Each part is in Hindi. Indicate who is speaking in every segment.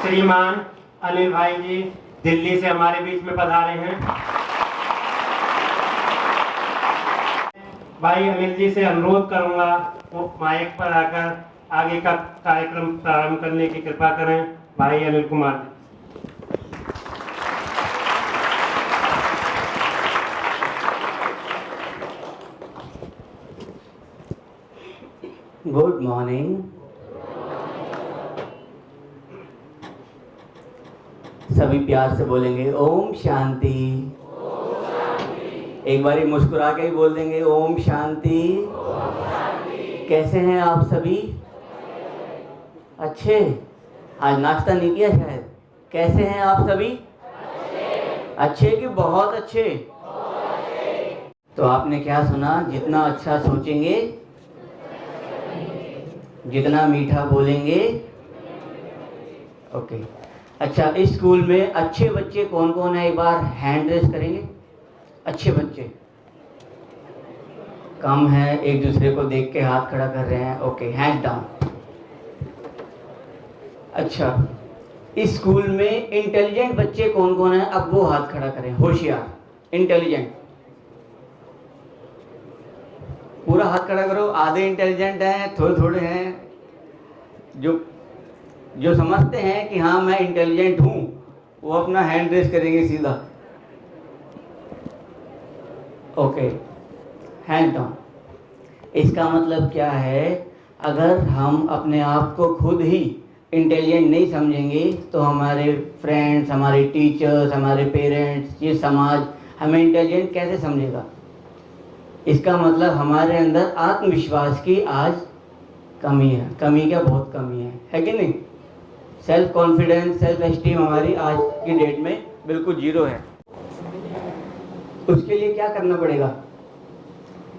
Speaker 1: श्रीमान अनिल भाई जी दिल्ली से हमारे बीच में पधारे हैं। भाई अनिल जी से अनुरोध करूंगा वो माइक पर आकर आगे का कार्यक्रम प्रारंभ करने की कृपा करें। भाई अनिल कुमार।
Speaker 2: Good morning. सभी प्यार से बोलेंगे ओम शांति। एक बारी मुस्कुरा के ही बोल देंगे ओम शांति। कैसे हैं आप सभी? अच्छे? आज नाश्ता नहीं किया शायद। कैसे हैं आप सभी? अच्छे कि बहुत अच्छे? तो आपने क्या सुना? जितना अच्छा सोचेंगे, जितना मीठा बोलेंगे। ओके। अच्छा, इस स्कूल में अच्छे बच्चे कौन कौन है? एक बार हैंड रेस करेंगे। अच्छे बच्चे कम है, एक दूसरे को देख के हाथ खड़ा कर रहे हैं। Okay, hand down. अच्छा, इस स्कूल में इंटेलिजेंट बच्चे कौन कौन है? अब वो हाथ खड़ा करें। होशियार, इंटेलिजेंट, पूरा हाथ खड़ा करो। आधे इंटेलिजेंट हैं, थोड़े थोड़े हैं जो समझते हैं कि हाँ मैं इंटेलिजेंट हूं, वो अपना हैंड रेस करेंगे सीधा। Okay, hand down. इसका मतलब क्या है? अगर हम अपने आप को खुद ही इंटेलिजेंट नहीं समझेंगे तो हमारे फ्रेंड्स, हमारे टीचर्स, हमारे पेरेंट्स, ये समाज हमें इंटेलिजेंट कैसे समझेगा? इसका मतलब हमारे अंदर आत्मविश्वास की आज कमी है। कमी क्या, बहुत कमी है कि नहीं? सेल्फ कॉन्फिडेंस, सेल्फ एस्टीम हमारी आज की डेट में बिल्कुल जीरो है। उसके लिए क्या करना पड़ेगा?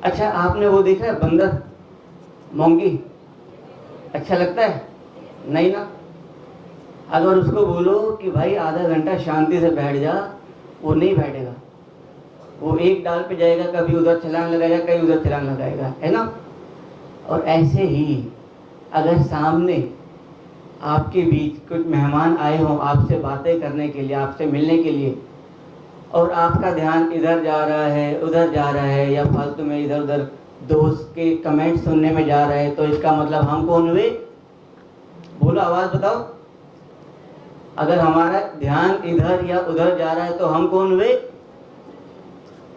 Speaker 2: अच्छा, आपने वो देखा है बंदर, मोंगी? अच्छा लगता है? नहीं ना? अगर उसको बोलो कि भाई आधा घंटा शांति से बैठ जा, वो नहीं बैठेगा। वो एक डाल पे जाएगा, कभी उधर छलांग लगाएगा, कभी उधर छलांग लगाएगा, है ना? और ऐसे ही अगर सामने आपके बीच कुछ मेहमान आए हों आपसे बातें करने के लिए, आपसे मिलने के लिए, और आपका ध्यान इधर जा रहा है, उधर जा रहा है, या फालतू में इधर उधर दोस्त के कमेंट सुनने में जा रहा है, तो इसका मतलब हम कौन हुए? बोलो, आवाज बताओ। अगर हमारा ध्यान इधर या उधर जा रहा है तो हम कौन हुए?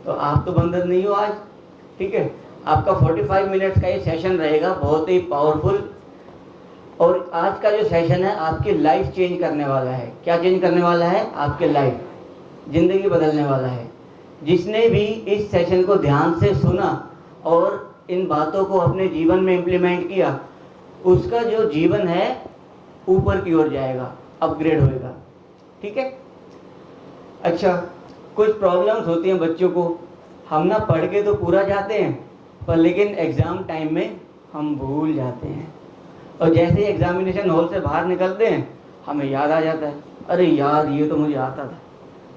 Speaker 2: तो आप तो बंदर नहीं हो आज, ठीक है? आपका 45 मिनट्स का ये सेशन रहेगा, बहुत ही पावरफुल। और आज का जो सेशन है आपकी लाइफ चेंज करने वाला है। क्या चेंज करने वाला है? आपके लाइफ, जिंदगी बदलने वाला है। जिसने भी इस सेशन को ध्यान से सुना और इन बातों को अपने जीवन में इम्प्लीमेंट किया, उसका जो जीवन है ऊपर की ओर जाएगा, अपग्रेड होएगा, ठीक है? अच्छा, कुछ प्रॉब्लम्स होती हैं बच्चों को। हम ना पढ़ के तो पूरा जाते हैं, पर लेकिन एग्ज़ाम टाइम में हम भूल जाते हैं। और जैसे ही एग्जामिनेशन हॉल से बाहर निकलते हैं हमें याद आ जाता है, अरे यार ये तो मुझे आता था,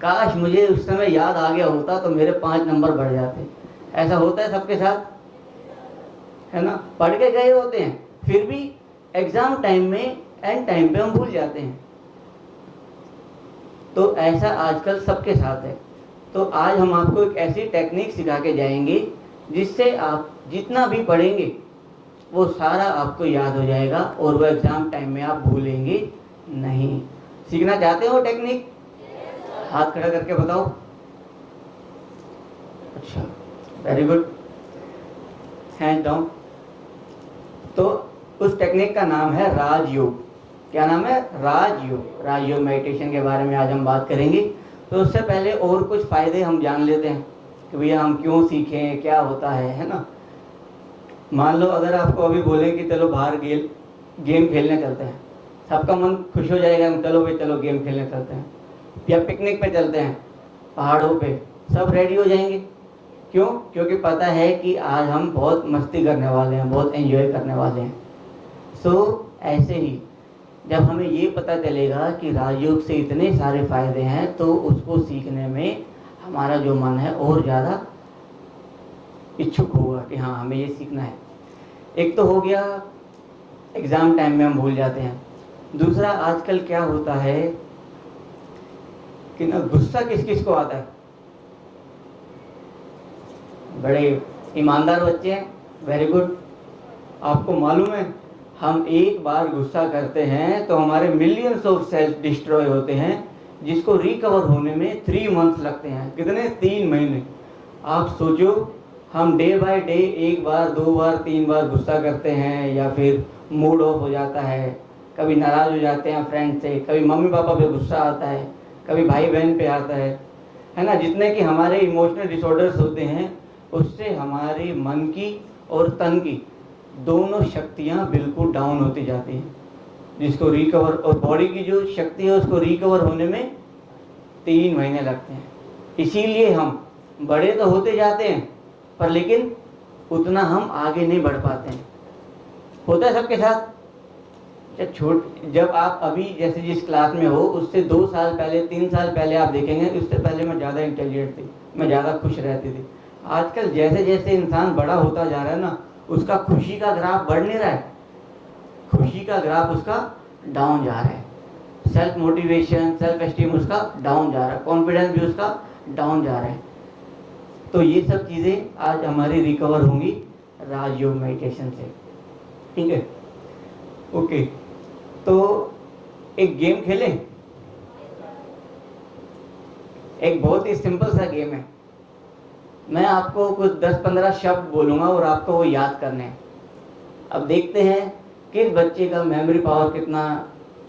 Speaker 2: काश मुझे उस समय याद आ गया होता तो मेरे 5 नंबर बढ़ जाते। ऐसा होता है सबके साथ, है ना? पढ़ के गए होते हैं, फिर भी एग्जाम टाइम में, एंड टाइम पे हम भूल जाते हैं। तो ऐसा आजकल सबके साथ है। तो आज हम आपको एक ऐसी टेक्निक सिखा के जाएंगे जिससे आप जितना भी पढ़ेंगे वो सारा आपको याद हो जाएगा और वो एग्जाम टाइम में आप भूलेंगे नहीं। सीखना चाहते हो टेक्निक? हाथ खड़ा करके बताओ। अच्छा, वेरी गुड, हैंड डाउन। तो उस टेक्निक का नाम है राजयोग। क्या नाम है? राजयोग। राजयोग मेडिटेशन के बारे में आज हम बात करेंगे। तो उससे पहले और कुछ फायदे हम जान लेते हैं कि भैया हम क्यों सीखें, क्या होता है ना? मान लो अगर आपको अभी बोले कि चलो बाहर गेम खेलने चलते हैं, सबका मन खुश हो जाएगा, हम चलो भाई चलो गेम खेलने चलते हैं, या पिकनिक पे चलते हैं पहाड़ों पे, सब रेडी हो जाएंगे। क्यों? क्योंकि पता है कि आज हम बहुत मस्ती करने वाले हैं, बहुत एंजॉय करने वाले हैं। सो ऐसे ही जब हमें ये पता चलेगा कि राजयोग से इतने सारे फायदे हैं, तो उसको सीखने में हमारा जो मन है और ज़्यादा इच्छुक होगा कि हाँ हमें ये सीखना है। एक तो हो गया एग्ज़ाम टाइम में हम भूल जाते हैं। दूसरा, आजकल क्या होता है कि ना गुस्सा किस किस को आता है? बड़े ईमानदार बच्चे हैं, वेरी गुड। आपको मालूम है हम एक बार गुस्सा करते हैं तो हमारे मिलियंस ऑफ सेल्स डिस्ट्रॉय होते हैं, जिसको रिकवर होने में 3 मंथ्स लगते हैं। कितने? 3 महीने। आप सोचो, हम डे बाय डे 1 बार 2 बार 3 बार गुस्सा करते हैं, या फिर मूड ऑफ हो जाता है, कभी नाराज हो जाते हैं फ्रेंड से, कभी मम्मी पापा पे गुस्सा आता है, कभी भाई बहन पे आता है ना। जितने कि हमारे इमोशनल डिसऑर्डर्स होते हैं, उससे हमारे मन की और तन की दोनों शक्तियां बिल्कुल डाउन होती जाती हैं, जिसको रिकवर, और बॉडी की जो शक्ति है उसको रिकवर होने में 3 महीने लगते हैं। इसीलिए हम बड़े तो होते जाते हैं, पर लेकिन उतना हम आगे नहीं बढ़ पाते हैं। होता है सबके साथ। जब आप अभी जैसे जिस क्लास में हो, उससे 2 साल पहले 3 साल पहले आप देखेंगे, उससे पहले मैं ज़्यादा इंटेलिजेंट थी, मैं ज़्यादा खुश रहती थी। आजकल जैसे जैसे इंसान बड़ा होता जा रहा है ना, उसका खुशी का ग्राफ बढ़ नहीं रहा है, खुशी का ग्राफ उसका डाउन जा रहा है। सेल्फ मोटिवेशन, सेल्फ एस्टीम उसका डाउन जा रहा है, कॉन्फिडेंस भी उसका डाउन जा रहा है। तो ये सब चीज़ें आज हमारी रिकवर होंगी राजयोग मेडिटेशन से। ठीक है, ओके। तो एक गेम खेलें। एक बहुत ही सिंपल सा गेम है। मैं आपको कुछ 10-15 शब्द बोलूँगा और आपको वो याद करने हैं। अब देखते हैं किस बच्चे का मेमोरी पावर कितना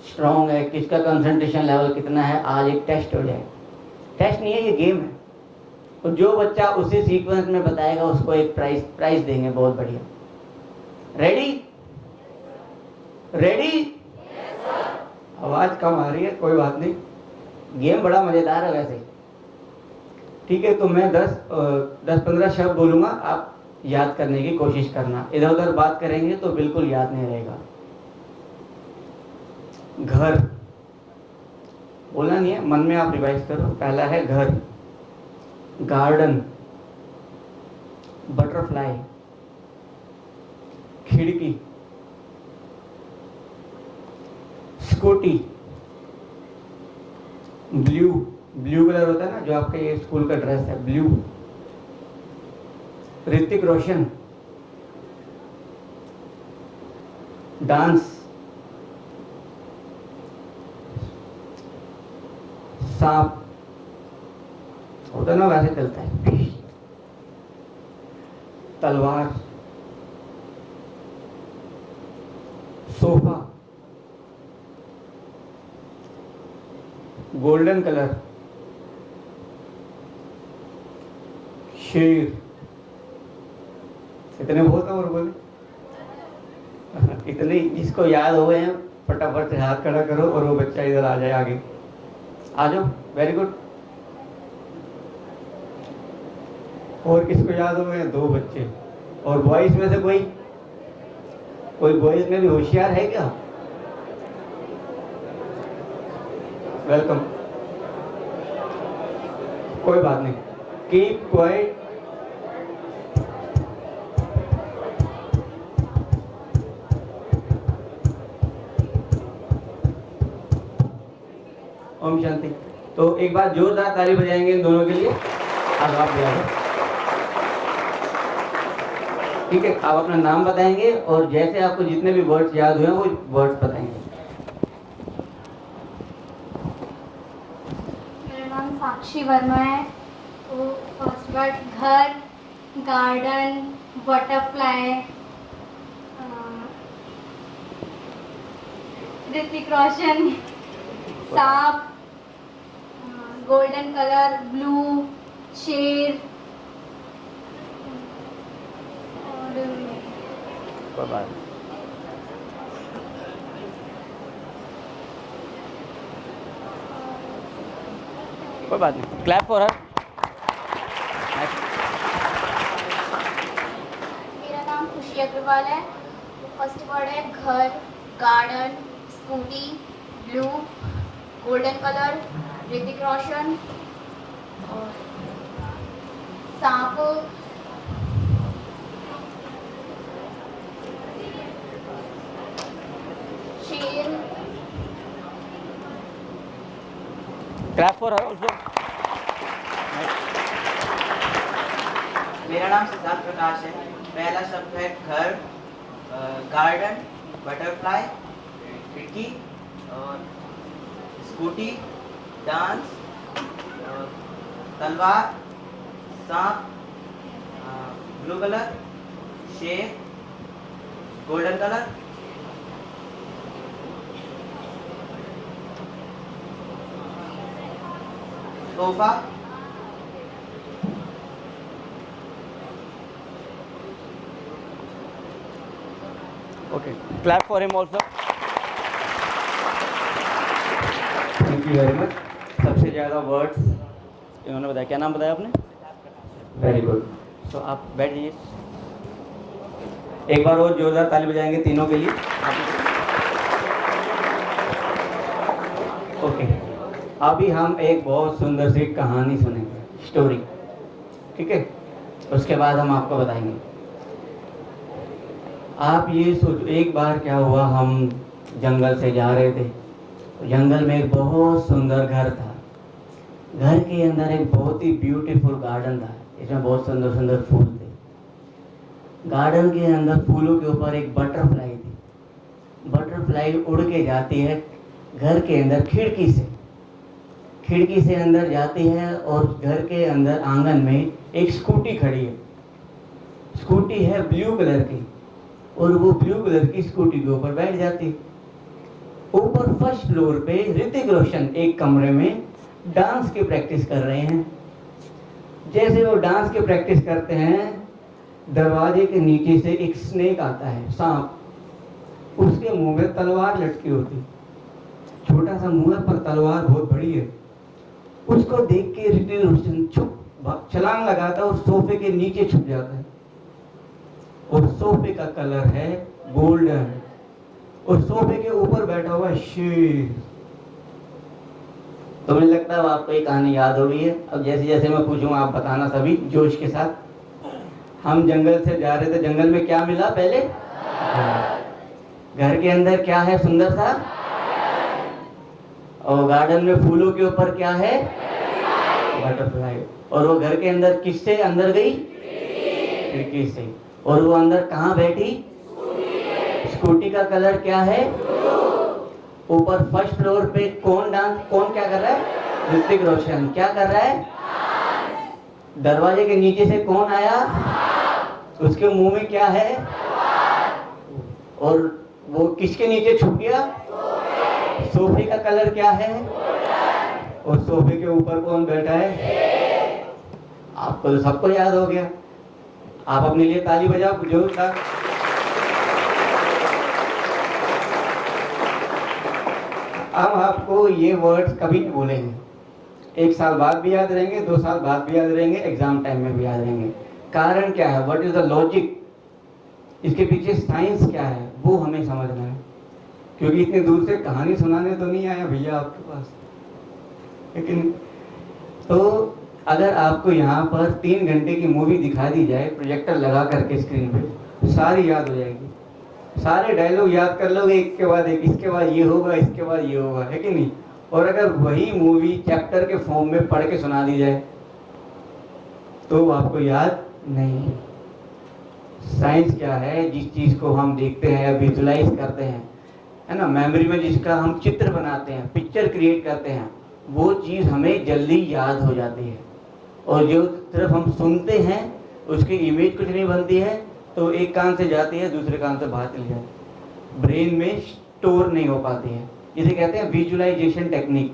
Speaker 2: स्ट्रॉन्ग है, किसका कंसंट्रेशन लेवल कितना है। आज एक टेस्ट हो जाए। टेस्ट नहीं है, ये गेम है। और जो बच्चा उसी सीक्वेंस में बताएगा उसको एक प्राइज देंगे, बहुत बढ़िया। रेडी? रेडी? आवाज़ कम आ रही है, कोई बात नहीं, गेम बड़ा मज़ेदार है वैसे। ठीक है, तो मैं 10-15 शब्द बोलूँगा, आप याद करने की कोशिश करना। इधर उधर बात करेंगे तो बिल्कुल याद नहीं रहेगा। घर बोलना नहीं है, मन में आप रिवाइज करो। पहला है घर, गार्डन, बटरफ्लाई, खिड़की, स्कूटी, ब्लू, ब्लू कलर होता है ना, जो आपका ये स्कूल का ड्रेस है, ब्लू, ऋतिक रोशन, डांस, सांप होता है ना, वैसे चलता है, तलवार, सोफा, गोल्डन कलर, शेर। इतने बहुत है, और बोले इतने जिसको याद हो गए हैं फटाफट से हाथ खड़ा करो और वो बच्चा इधर आ जाए, आगे आ जाओ। Very good. और किसको याद हो गए? 2 बच्चे। और बॉयज में से कोई बॉयज में भी होशियार है क्या? वेलकम। कोई बात नहीं, कीप क्वाइट। ओम शांति। तो एक बार जोरदार ताली बजाएंगे इन दोनों के लिए। अब आप भी आ जाओ। ठीक है, आप अपना नाम बताएंगे और जैसे आपको जितने भी वर्ड्स याद हुए वो वर्ड्स बताएंगे।
Speaker 3: मेरा नाम साक्षी वर्मा है। तो फर्स्ट वर्ड घर, गार्डन, बटरफ्लाई, ऋतिक रोशन, सांप, गोल्डन कलर, ब्लू, शेर, और
Speaker 2: कोई बात नहीं, क्लैप फॉर हर।
Speaker 3: मेरा नाम खुशी अग्रवाल है। तो फर्स्ट वर्ड है घर, garden, scooty, blue, golden colour, Hrithik Roshan, और सांप, शेर,
Speaker 2: क्लैप फॉर हर ऑल्सो।
Speaker 4: मेरा नाम सिद्धार्थ प्रकाश है। पहला शब्द है घर, गार्डन, बटरफ्लाई, खिड़की, और स्कूटी, डांस, तलवार, सांप, ब्लू कलर, शेर, golden colour, sofa,
Speaker 2: okay, clap for him also. Thank you very much. सबसे ज़्यादा वर्ड्स इन्होंने बताया। क्या नाम बताया आपने? Very good. तो आप बैठ जाइए। एक बार और जोरदार ताली बजाएंगे तीनों के लिए। ओके, अभी हम एक बहुत सुंदर सी कहानी सुनेंगे, स्टोरी, ठीक है? उसके बाद हम आपको बताएंगे। आप ये सोचो, एक बार क्या हुआ, हम जंगल से जा रहे थे। जंगल में एक बहुत सुंदर घर था। घर के अंदर एक बहुत ही ब्यूटीफुल गार्डन था। इसमें बहुत सुंदर सुंदर फूल थे। गार्डन के अंदर फूलों के ऊपर एक बटरफ्लाई थी। बटरफ्लाई उड़ के जाती है घर के अंदर खिड़की से। खिड़की से अंदर जाती है और घर के अंदर आंगन में एक स्कूटी खड़ी है। स्कूटी है ब्लू कलर की, और वो ब्लू कलर की स्कूटी के ऊपर बैठ जाती है। ऊपर फर्स्ट फ्लोर पे ऋतिक रोशन एक कमरे में डांस की प्रैक्टिस कर रहे हैं। जैसे वो डांस की प्रैक्टिस करते हैं, दरवाजे के नीचे से एक स्नेक आता है, सांप। उसके मुंह में तलवार लटकी होती। छोटा सा मुंह है पर तलवार बहुत बड़ी है। उसको देख के ऋतिक रोशन छलांग लगाता है और सोफे के नीचे छुप जाता है। और सोफे का कलर है गोल्डन, और सोफे के ऊपर बैठा हुआ है शेर। तो मुझे लगता है आपको ये कहानी याद हो गई है। अब जैसे जैसे मैं पूछूंगा आप बताना सभी जोश के साथ। हम जंगल से जा रहे थे, जंगल में क्या मिला पहले? घर के अंदर क्या है? सुंदर सा। और गार्डन में फूलों के ऊपर क्या है? बटरफ्लाई। और वो घर के अंदर किससे अंदर गई? खिड़की से। और वो अंदर कहाँ बैठी? स्कूटी का कलर क्या है? ऊपर फर्स्ट फ्लोर पे कौन क्या कर रहा है? ऋतिक रोशन क्या कर रहा है? दरवाजे के नीचे से कौन आया? उसके मुंह में क्या है? और वो किसके नीचे छुप गया? सोफे का कलर क्या है? और सोफे के ऊपर कौन बैठा है? आपको तो सबको याद हो गया। आप अपने लिए ताली बजाओ जोरदार। अब आपको ये वर्ड्स कभी नहीं भूलेंगे। 1 साल बाद भी याद रहेंगे, 2 साल बाद भी याद रहेंगे, एग्जाम टाइम में भी याद रहेंगे। कारण क्या है? What is the logic? इसके पीछे साइंस क्या है वो हमें समझना है। क्योंकि इतने दूर से कहानी सुनाने तो नहीं आया भैया आपके पास। लेकिन तो अगर आपको यहाँ पर 3 घंटे की मूवी दिखा दी जाए प्रोजेक्टर लगा करके स्क्रीन पे, तो सारी याद हो जाएगी। सारे डायलॉग याद कर लोगे एक के बाद एक, इसके बाद ये होगा, इसके बाद ये होगा, है कि नहीं? और अगर वही मूवी चैप्टर के फॉर्म में पढ़ के सुना दी जाए तो आपको याद नहीं है। साइंस क्या है? जिस चीज़ को हम देखते हैं या विजुलाइज करते हैं, है ना, मेमोरी में जिसका हम चित्र बनाते हैं, पिक्चर क्रिएट करते हैं, वो चीज़ हमें जल्दी याद हो जाती है। और जो सिर्फ हम सुनते हैं उसकी इमेज कुछ नहीं बनती है, तो एक कान से जाती है दूसरे कान से बाहर चली जाती है, ब्रेन में स्टोर नहीं हो पाती है। इसे कहते हैं विजुअलाइजेशन टेक्निक,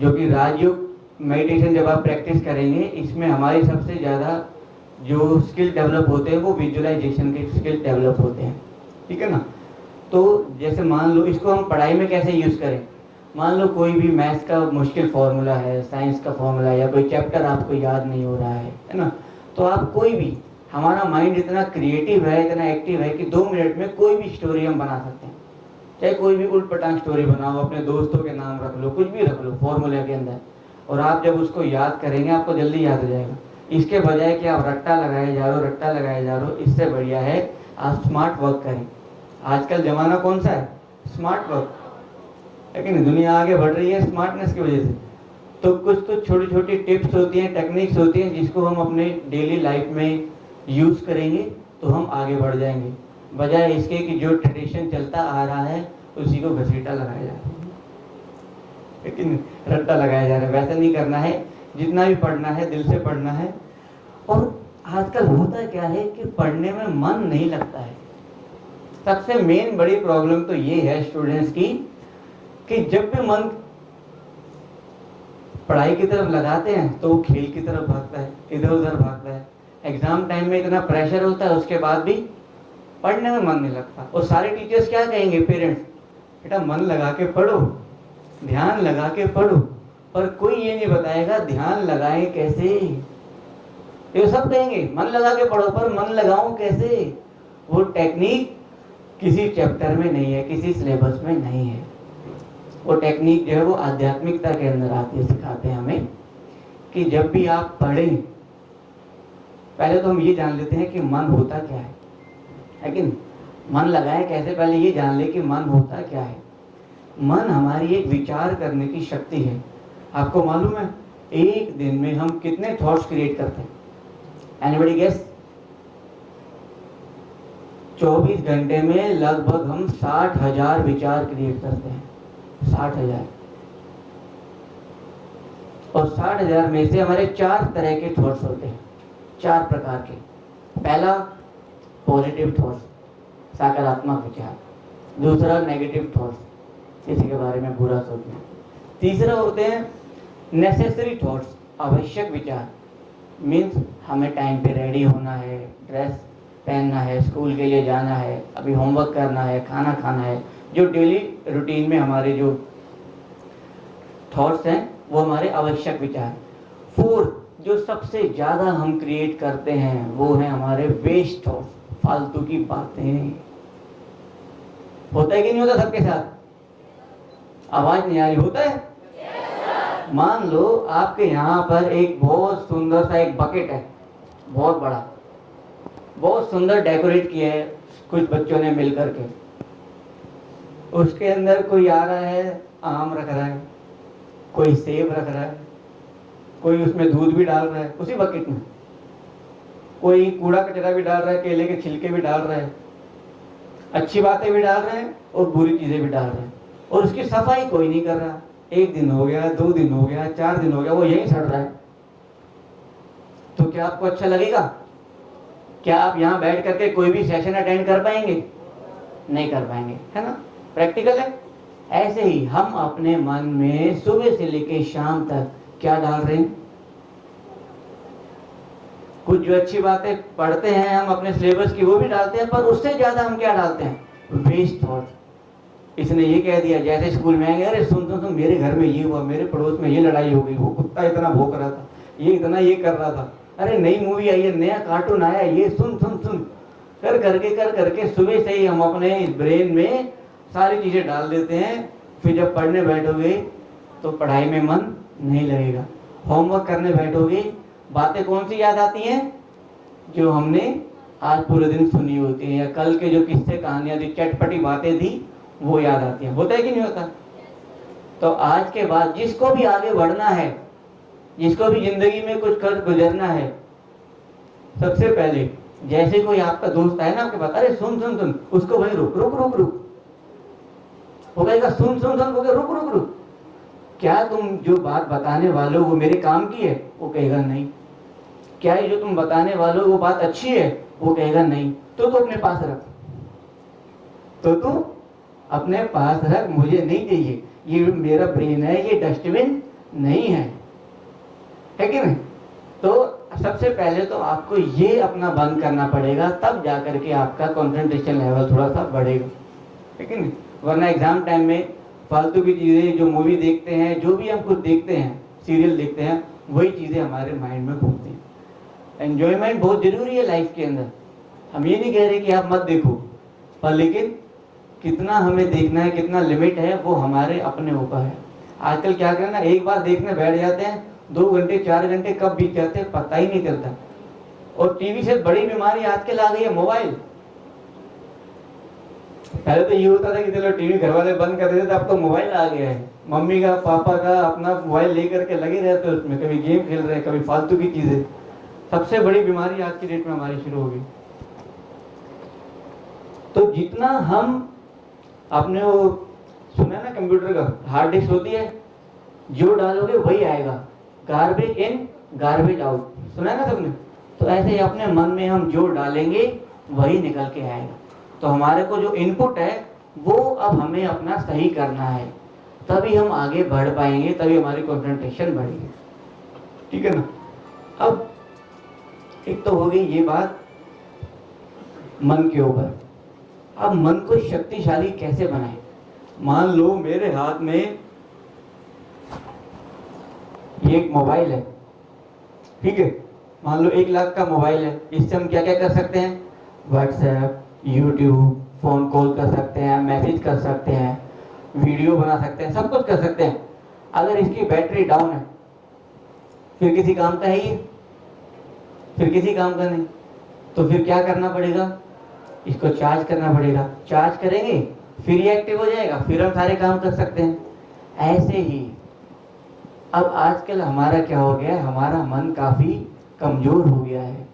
Speaker 2: जो कि राजयोग मेडिटेशन जब आप प्रैक्टिस करेंगे, इसमें हमारी सबसे ज़्यादा जो स्किल डेवलप होते हैं वो विजुअलाइजेशन के स्किल डेवलप होते हैं, ठीक है ना। तो जैसे मान लो इसको हम पढ़ाई में कैसे यूज़ करें। मान लो कोई भी मैथ्स का मुश्किल फार्मूला है, साइंस का फार्मूला, या कोई चैप्टर आपको याद नहीं हो रहा है ना, तो आप कोई भी, हमारा माइंड इतना क्रिएटिव है, इतना एक्टिव है कि 2 मिनट में कोई भी स्टोरी हम बना सकते हैं। चाहे कोई भी उल्ट पटांग स्टोरी बनाओ, अपने दोस्तों के नाम रख लो, कुछ भी रख लो फॉर्मूले के अंदर, और आप जब उसको याद करेंगे आपको जल्दी याद हो जाएगा। इसके बजाय कि आप रट्टा लगाए जा रहे हो, इससे बढ़िया है आप स्मार्ट वर्क करें। आजकल ज़माना कौन सा है? Smart work. लेकिन दुनिया आगे बढ़ रही है स्मार्टनेस की वजह से। तो कुछ छोटी छोटी टिप्स होती हैं, टेक्निक्स होती हैं, जिसको हम अपने डेली लाइफ में यूज़ करेंगे तो हम आगे बढ़ जाएंगे, बजाय इसके कि जो ट्रेडिशन चलता आ रहा है उसी को घसीटा लगाया जा रहा है, लेकिन रट्टा लगाया जा रहा है। वैसा नहीं करना है, जितना भी पढ़ना है दिल से पढ़ना है। और आजकल होता क्या है कि पढ़ने में मन नहीं लगता है। सबसे मेन बड़ी प्रॉब्लम तो ये है स्टूडेंट्स की कि जब भी मन पढ़ाई की तरफ लगाते हैं तो वो खेल की तरफ भागता है, इधर उधर भागता है। एग्जाम टाइम में इतना प्रेशर होता है, उसके बाद भी पढ़ने में मन नहीं लगता। और सारे टीचर्स क्या कहेंगे, पेरेंट्स, बेटा मन लगा के पढ़ो, ध्यान लगा के पढ़ो, पर कोई ये नहीं बताएगा ध्यान लगाएं कैसे। ये सब कहेंगे मन लगा के पढ़ो, पर मन लगाऊं कैसे? वो टेक्निक किसी चैप्टर में नहीं है, किसी सिलेबस में नहीं है। वो टेक्निक जो है वो आध्यात्मिकता के अंदर आती है, सिखाते हैं हमें कि जब भी आप पढ़ें, पहले तो हम ये जान लेते हैं कि मन होता क्या है, लेकिन मन लगाए कैसे, पहले ये जान ले कि मन होता क्या है। मन हमारी एक विचार करने की शक्ति है। आपको मालूम है एक दिन में हम कितने थॉट्स क्रिएट करते हैं? Anybody guess? 24 घंटे में लगभग हम 60,000 विचार क्रिएट करते हैं, 60,000। और 60,000 में से हमारे 4 तरह के थॉट्स होते हैं, 4 प्रकार के। पहला पॉजिटिव थॉट्स, सकारात्मक विचार। दूसरा नेगेटिव थॉट्स, किसी के बारे में बुरा सोचना। तीसरा होते हैं नेसेसरी थॉट्स, आवश्यक विचार। मीन्स हमें टाइम पे रेडी होना है, ड्रेस पहनना है, स्कूल के लिए जाना है, अभी होमवर्क करना है, खाना खाना है। जो डेली रूटीन में हमारे जो थॉट्स हैं वो हमारे आवश्यक विचार। 4 जो सबसे ज़्यादा हम क्रिएट करते हैं वो है हमारे वेस्ट थॉट्स, फालतू की बातें। होता है कि नहीं होता सबके साथ? आवाज नहीं आ रही, होता है? मान लो आपके यहाँ पर एक बहुत सुंदर सा एक बकेट है, बहुत बड़ा, बहुत सुंदर डेकोरेट किया है कुछ बच्चों ने मिल करके। उसके अंदर कोई आ रहा है, आम रख रहा है, कोई सेब रख रहा है, कोई उसमें दूध भी डाल रहा है उसी बकेट में, कोई कूड़ा कचरा भी डाल रहा है, केले के छिलके भी डाल रहा है, अच्छी बातें भी डाल रहे हैं और बुरी चीजें भी डाल रहे हैं, और उसकी सफाई कोई नहीं कर रहा। 1 दिन हो गया, 2 दिन हो गया, 4 दिन हो गया, वो यहीं सड़ रहा है। तो क्या आपको अच्छा लगेगा? क्या आप यहाँ बैठ करके कोई भी सेशन अटेंड कर पाएंगे? नहीं कर पाएंगे, है ना? प्रैक्टिकल है। ऐसे ही हम अपने मन में सुबह से लेकर शाम तक क्या डाल रहे हैं? कुछ जो अच्छी बातें पढ़ते हैं हम अपने सिलेबस की वो भी डालते हैं, पर उससे ज्यादा हम क्या डालते हैं? Waste thought. इसने ये कह दिया, जैसे स्कूल में आएंगे, अरे सुन सुन सुन, मेरे घर में ये हुआ, मेरे पड़ोस में ये लड़ाई हो गई, वो कुत्ता इतना भौंक रहा था, ये इतना ये कर रहा था, अरे नई मूवी आई है, नया कार्टून आया, ये सुन सुन सुन, कर करके सुबह से ही हम अपने ब्रेन में सारी चीजें डाल देते हैं। फिर जब पढ़ने बैठोगे तो पढ़ाई में मन नहीं लगेगा। होमवर्क करने बैठोगे, बातें कौन सी याद आती हैं? जो हमने आज पूरे दिन सुनी होती है, या कल के जो किस्से कहानियां थी, चटपटी बातें थी, वो याद आती हैं। होता है कि नहीं होता? तो आज के बाद जिसको भी आगे बढ़ना है, जिसको भी जिंदगी में कुछ कर गुजरना है, सबसे पहले जैसे कोई आपका दोस्त है ना आपके पास, अरे सुन सुन सुन, उसको वही रुक रुक रुक रुक, वो कहेगा सुन सुन सुन, वो कहेगा रुक रुक रुक, क्या तुम जो बात बताने वाले हो वो मेरे काम की है? वो कहेगा नहीं। क्या ये जो तुम बताने वाले हो वो बात अच्छी है? वो कहेगा नहीं। तो अपने पास रख, तो तू अपने पास रख, मुझे नहीं चाहिए, ये मेरा ब्रेन है, ये डस्टबिन नहीं है कि नहीं? तो सबसे पहले तो आपको ये अपना बंद करना पड़ेगा, तब जाकर के आपका कंसंट्रेशन लेवल थोड़ा सा बढ़ेगा, ठीक है? वरना एग्जाम टाइम में फालतू की चीज़ें, जो मूवी देखते हैं, जो भी हम कुछ देखते हैं, सीरियल देखते हैं, वही चीज़ें हमारे माइंड में घूमती हैं। एन्जॉयमेंट बहुत जरूरी है लाइफ के अंदर। हम ये नहीं कह रहे कि आप मत देखो, पर लेकिन कितना हमें देखना है, कितना लिमिट है, वो हमारे अपने ऊपर है। आजकल क्या करना, एक बार देखने बैठ जाते हैं, 2 घंटे 4 घंटे कब बीत जाते हैं पता ही नहीं चलता। और टीवी से बड़ी बीमारी आजकल आ गई है, मोबाइल। पहले तो ये होता था कि चलो टीवी घर वाले बंद कर देते थे, अब तो मोबाइल आ गया है, मम्मी का पापा का अपना मोबाइल लेकर के लगे रहते हैं उसमें, कभी गेम खेल रहे हैं, कभी फालतू की चीजें। सबसे बड़ी बीमारी आज की डेट में हमारी शुरू हो गई। तो जितना हम, आपने वो सुना ना कंप्यूटर का हार्ड डिस्क होती है, जो डालोगे वही आएगा, गार्बेज इन गार्बेज आउट, सुना है ना सबने। तो ऐसे ही अपने मन में हम जो डालेंगे वही निकल के आएगा। तो हमारे को जो इनपुट है वो अब हमें अपना सही करना है, तभी हम आगे बढ़ पाएंगे, तभी हमारी कंसंट्रेशन बढ़ेगी, ठीक है ना। अब एक तो हो गई ये बात मन के ऊपर। अब मन को शक्तिशाली कैसे बनाएं। मान लो मेरे हाथ में ये एक मोबाइल है, ठीक है, मान लो 1 लाख का मोबाइल है, इससे हम क्या क्या कर सकते हैं, व्हाट्सएप, यूट्यूब, फोन कॉल कर सकते हैं, मैसेज कर सकते हैं, वीडियो बना सकते हैं, सब कुछ कर सकते हैं। अगर इसकी बैटरी डाउन है फिर किसी काम का है ये, फिर किसी काम का नहीं। तो फिर क्या करना पड़ेगा, इसको चार्ज करना पड़ेगा। चार्ज करेंगे फिर ये एक्टिव हो जाएगा, फिर हम सारे काम कर सकते हैं। ऐसे ही अब आजकल हमारा क्या हो गया है, हमारा मन काफी कमजोर हो गया है।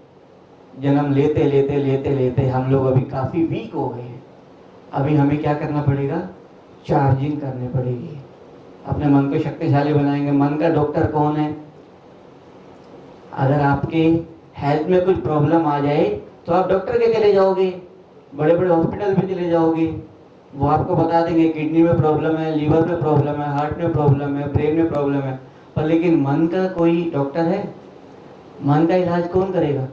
Speaker 2: जन्म लेते लेते लेते लेते हम लोग अभी काफी वीक हो गए हैं। अभी हमें क्या करना पड़ेगा, चार्जिंग करनी पड़ेगी। अपने मन को शक्तिशाली बनाएंगे। मन का डॉक्टर कौन है। अगर आपके हेल्थ में कुछ प्रॉब्लम आ जाए तो आप डॉक्टर के चले जाओगे, बड़े बड़े हॉस्पिटल में चले जाओगे, वो आपको बता देंगे किडनी में प्रॉब्लम है, लीवर में प्रॉब्लम है, हार्ट में प्रॉब्लम है, ब्रेन में प्रॉब्लम है। पर लेकिन मन का कोई डॉक्टर है, मन का इलाज कौन करेगा।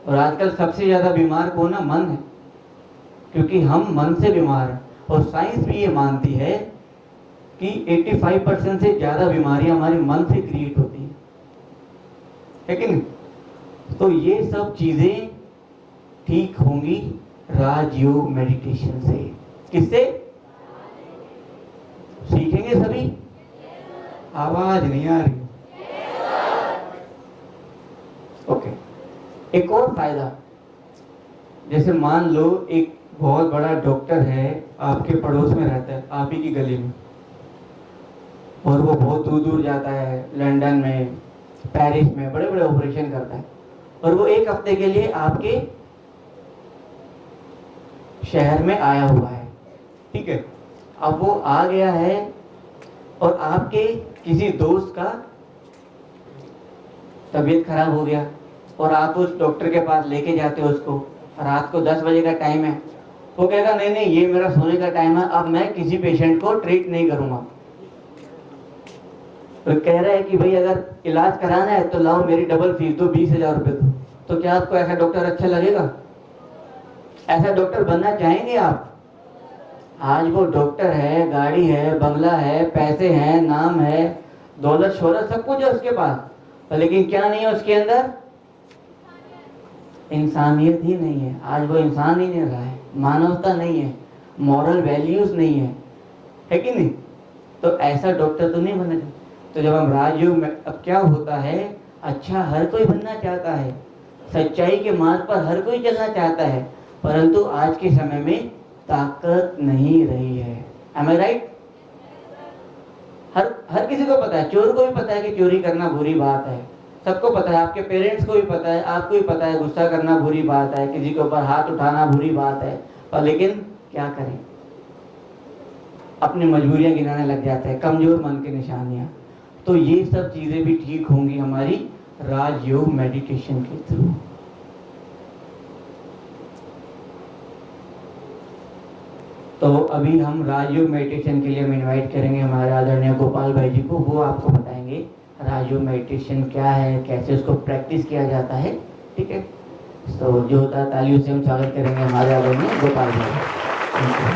Speaker 2: और आजकल सबसे ज्यादा बीमार कौन है, मन है, क्योंकि हम मन से बीमार हैं। और साइंस भी ये मानती है कि 85% से ज्यादा बीमारियां हमारे मन से क्रिएट होती है कि नहीं। तो ये सब चीजें ठीक होंगी राजयोग मेडिटेशन से। किससे सीखेंगे सभी। आवाज नहीं आ रही। ओके, एक और फायदा, जैसे मान लो एक बहुत बड़ा डॉक्टर है, आपके पड़ोस में रहता है, आप ही की गली में, और वो बहुत दूर दूर जाता है, लंदन में, पेरिस में बड़े बड़े ऑपरेशन करता है, और वो 1 हफ्ते के लिए आपके शहर में आया हुआ है, ठीक है। अब वो आ गया है और आपके किसी दोस्त का तबीयत खराब हो गया और आप उस डॉक्टर के पास लेके जाते हो उसको, रात को 10 बजे का टाइम है। वो कहेगा नहीं नहीं ये मेरा सोने का टाइम है, अब मैं किसी पेशेंट को ट्रीट नहीं करूंगा। तो कह रहा है कि भाई अगर इलाज कराना है तो लाओ मेरी डबल फीस दो, 20,000 रुपए दो। तो क्या आपको ऐसा डॉक्टर अच्छा लगेगा? ऐसा डॉक्टर बनना चाहेंगे आप? आज वो डॉक्टर है, गाड़ी है, बंगला है, पैसे हैं, नाम है, दौलत शोहरत सब कुछ है उसके पास, लेकिन क्या नहीं है उसके अंदर? इंसानियत ही नहीं है। आज वो इंसान ही नहीं रहा है, मानवता नहीं है, मॉरल वैल्यूज नहीं है कि नहीं। तो ऐसा डॉक्टर तो नहीं बनना चाहिए। तो जब हम राजयोग में, अब क्या होता है, अच्छा हर कोई बनना चाहता है, सच्चाई के मार्ग पर हर कोई चलना चाहता है, परंतु आज के समय में ताकत नहीं रही है। Am I right? हर किसी को पता है, चोर को भी पता है कि चोरी करना बुरी बात है, सबको पता है, आपके पेरेंट्स को भी पता है, आपको भी पता है गुस्सा करना बुरी बात है, किसी के ऊपर हाथ उठाना बुरी बात है, पर लेकिन क्या करें, अपनी मजबूरियां गिनाने लग जाते हैं, कमजोर मन की निशानियां। तो ये सब चीजें भी ठीक होंगी हमारी राजयोग मेडिटेशन के थ्रू। तो अभी हम राजयोग मेडिटेशन के लिए हम इनवाइट करेंगे हमारे आदरणीय गोपाल भाई जी को, वो आपको बताएंगे राजयोग मेडिटेशन क्या है, कैसे उसको प्रैक्टिस किया जाता है, ठीक है। तो जो होता है तालियों से हम स्वागत करेंगे हमारे आदरणीय गोपाल भाई।